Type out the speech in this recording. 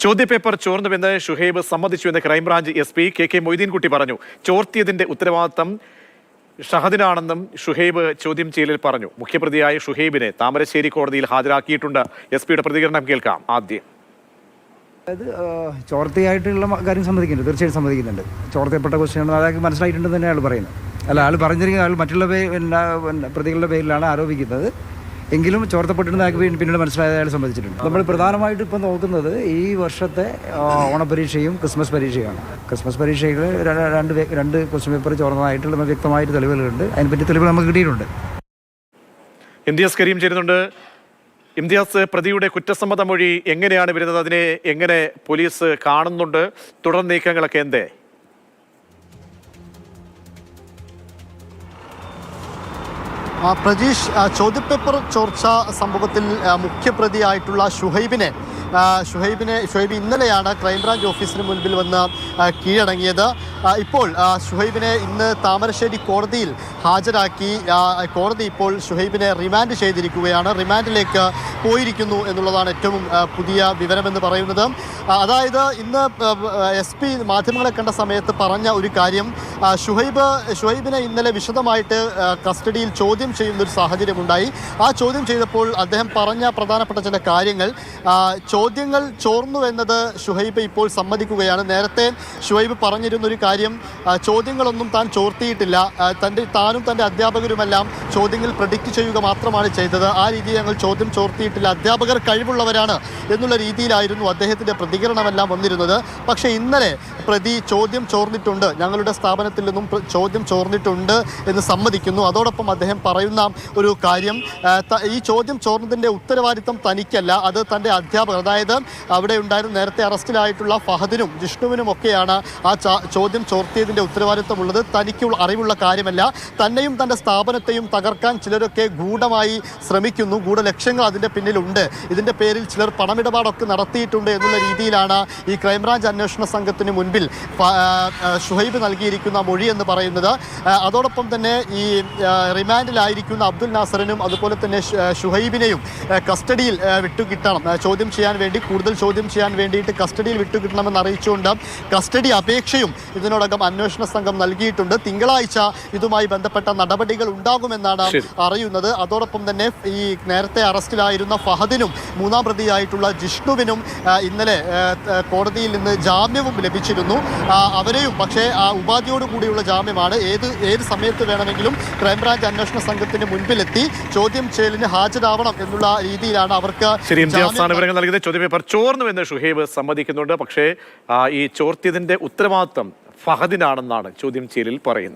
ചോദ്യപേപ്പർ ചോർന്നുവെന്ന് ഷുഹൈബ് സമ്മതിച്ചുവെന്ന് ക്രൈംബ്രാഞ്ച് SP KK മൊയ്തീൻകുട്ടി പറഞ്ഞു. ചോർത്തിയതിന്റെ ഉത്തരവാദിത്തം ഷഹദിനാണെന്നും ഷുഹൈബ് ചോദ്യം ചെയ്യലിൽ പറഞ്ഞു. മുഖ്യപ്രതിയായ ഷുഹൈബിനെ താമരശ്ശേരി കോടതിയിൽ ഹാജരാക്കിയിട്ടുണ്ട്. SP പ്രതികരണം കേൾക്കാം. ആദ്യം അതായത് ചോർത്തിയായിട്ടുള്ള കാര്യം സമ്മതിക്കുന്നുണ്ട്, തീർച്ചയായും സമ്മതിക്കുന്നുണ്ട്. ചോർത്തിയപ്പെട്ട ക്വസ്റ്റ്യൻ അയാൾക്ക് മനസ്സിലായിട്ടുണ്ടെന്ന് തന്നെ അയാൾ പറയുന്നത്. അല്ല, അയാൾ പറഞ്ഞിരിക്കുന്ന അയാൾ മറ്റുള്ള പ്രതികളുടെ പേരിലാണ് ആരോപിക്കുന്നത്. എങ്കിലും ചോർത്തപ്പെട്ടിരുന്ന പിന്നീട് മനസ്സിലായത് അയാൾ സമ്മതിച്ചിട്ടുണ്ട്. നമ്മൾ പ്രധാനമായിട്ട് ഇപ്പം നോക്കുന്നത് ഈ വർഷത്തെ ഓണപരീക്ഷയും ക്രിസ്മസ് പരീക്ഷയുമാണ്. ക്രിസ്മസ് പരീക്ഷയിൽ രണ്ട് ക്വസ്റ്റ്യൻ പേപ്പർ ചോർന്നതായിട്ടുള്ള വ്യക്തമായിട്ട് തെളിവുകളുണ്ട്. അതിനെപ്പറ്റി തെളിവുകൾ നമുക്ക് കിട്ടിയിട്ടുണ്ട്. ഇംതിയാസ് കരീം ചേരുന്നുണ്ട്. ഇംതിയാസ്, പ്രതിയുടെ കുറ്റസമ്മത മൊഴി എങ്ങനെയാണ് വരുന്നത്? അതിനെ എങ്ങനെ പോലീസ് കാണുന്നുണ്ട്? തുടർ നീക്കങ്ങളൊക്കെ എന്തേ? പ്രജീഷ്, ചോദ്യപേപ്പർ ചോർച്ച സംഭവത്തിൽ മുഖ്യപ്രതിയായിട്ടുള്ള ഷുഹൈബ് ഇന്നലെയാണ് ക്രൈംബ്രാഞ്ച് ഓഫീസിന് മുൻപിൽ വന്ന് കീഴടങ്ങിയത്. ഇപ്പോൾ ഷുഹൈബിനെ ഇന്ന് താമരശ്ശേരി കോടതിയിൽ ഹാജരാക്കി. കോടതി ഇപ്പോൾ ഷുഹൈബിനെ റിമാൻഡ് ചെയ്തിരിക്കുകയാണ്. റിമാൻഡിലേക്ക് പോയിരിക്കുന്നു എന്നുള്ളതാണ് ഏറ്റവും പുതിയ വിവരമെന്ന് പറയുന്നത്. അതായത് ഇന്ന് SP മാധ്യമങ്ങളെ കണ്ട സമയത്ത് പറഞ്ഞ ഒരു കാര്യം, ഷുഹൈബിനെ ഇന്നലെ വിശദമായിട്ട് കസ്റ്റഡിയിൽ ചോദ്യം ചെയ്യുന്നൊരു സാഹചര്യമുണ്ടായി. ആ ചോദ്യം ചെയ്തപ്പോൾ അദ്ദേഹം പറഞ്ഞ പ്രധാനപ്പെട്ട ചില കാര്യങ്ങൾ, ചോദ്യങ്ങൾ ചോർന്നു എന്നത് ഷുഹൈബ് ഇപ്പോൾ സമ്മതിക്കുകയാണ്. നേരത്തെ ഷുഹൈബ് പറഞ്ഞിരുന്നൊരു കാര്യം, ചോദ്യങ്ങളൊന്നും താൻ ചോർത്തിയിട്ടില്ല, താനും തൻ്റെ അധ്യാപകരുമെല്ലാം ചോദ്യങ്ങൾ പ്രെഡിക്റ്റ് ചെയ്യുക മാത്രമാണ് ചെയ്തത്. ആ രീതിയിൽ ഞങ്ങൾ ചോദ്യം ചോർത്തിയിട്ടില്ല, അധ്യാപകർ കഴിവുള്ളവരാണ് എന്നുള്ള രീതിയിലായിരുന്നു അദ്ദേഹത്തിൻ്റെ പ്രതികരണമെല്ലാം വന്നിരുന്നത്. പക്ഷേ ഇന്നലെ പ്രതി ചോദ്യം ചോർന്നിട്ടുണ്ട്, ഞങ്ങളുടെ സ്ഥാപനത്തിൽ നിന്നും ചോദ്യം ചോർന്നിട്ടുണ്ട് എന്ന് സമ്മതിക്കുന്നു. അതോടൊപ്പം അദ്ദേഹം പറയുന്ന ഒരു കാര്യം, ഈ ചോദ്യം ചോർന്നതിൻ്റെ ഉത്തരവാദിത്തം തനിക്കല്ല, അത് തൻ്റെ അധ്യാപകർ, അതായത് അവിടെ ഉണ്ടായിരുന്ന നേരത്തെ അറസ്റ്റിലായിട്ടുള്ള ഫഹദിനും ജിഷ്ണുവിനും ഒക്കെയാണ് ആ ചോദ്യം ചോർത്തിയതിൻ്റെ ഉത്തരവാദിത്തമുള്ളത്. തനിക്ക് അറിവുള്ള കാര്യമല്ല. തന്നെയും തൻ്റെ സ്ഥാപനത്തെയും തകർക്കാൻ ചിലരൊക്കെ ഗൂഢമായി ശ്രമിക്കുന്നു, ഗൂഢലക്ഷ്യങ്ങൾ അതിൻ്റെ പിന്നിലുണ്ട്, ഇതിൻ്റെ പേരിൽ ചിലർ പണമിടപാടൊക്കെ നടത്തിയിട്ടുണ്ട് എന്നുള്ള രീതിയിലാണ് ഈ ക്രൈംബ്രാഞ്ച് അന്വേഷണ സംഘത്തിന് മുൻപിൽ ഷുഹൈബ് നൽകിയിരിക്കുന്ന മൊഴി എന്ന് പറയുന്നത്. അതോടൊപ്പം തന്നെ ഈ റിമാൻഡിലായിരിക്കുന്ന അബ്ദുൽ നാസറിനും അതുപോലെ തന്നെ ഷുഹൈബിനെയും കസ്റ്റഡിയിൽ വിട്ടുകിട്ടണം, കൂടുതൽ ചോദ്യം ചെയ്യാൻ വേണ്ടിയിട്ട് കസ്റ്റഡിയിൽ വിട്ടുകിട്ടണമെന്ന് അറിയിച്ചുകൊണ്ട് കസ്റ്റഡി അപേക്ഷയും ഇതിനോടകം അന്വേഷണ സംഘം നൽകിയിട്ടുണ്ട്. തിങ്കളാഴ്ച ഇതുമായി ബന്ധപ്പെട്ട നടപടികൾ ഉണ്ടാകുമെന്നാണ് അറിയുന്നത്. അതോടൊപ്പം തന്നെ ഈ നേരത്തെ അറസ്റ്റിലായിരുന്ന ഫഹദിനും മൂന്നാം പ്രതിയായിട്ടുള്ള ജിഷ്ണുവിനും ഇന്നലെ കോടതിയിൽ നിന്ന് ജാമ്യവും ലഭിച്ചിരുന്നു. അവരെയും പക്ഷേ ഉപാധിയോടുകൂടിയുള്ള ജാമ്യമാണ്. ഏത് സമയത്ത് വേണമെങ്കിലും ക്രൈംബ്രാഞ്ച് അന്വേഷണ സംഘത്തിന് മുൻപിലെത്തി ചോദ്യം ചെയ്യലിന് ഹാജരാവണം എന്നുള്ള രീതിയിലാണ് അവർക്ക് വിവരങ്ങൾ നൽകിയത്. ചോദ്യപേപ്പർ ചോർന്നുവെന്ന് ഷുഹൈബ് സമ്മതിക്കുന്നുണ്ട്. പക്ഷേ ഈ ചോർത്തിയതിന്റെ ഉത്തരവാദിത്തം ഫഹദിനാണെന്നാണ് ചോദ്യം ചെയ്യലിൽ പറയുന്നത്.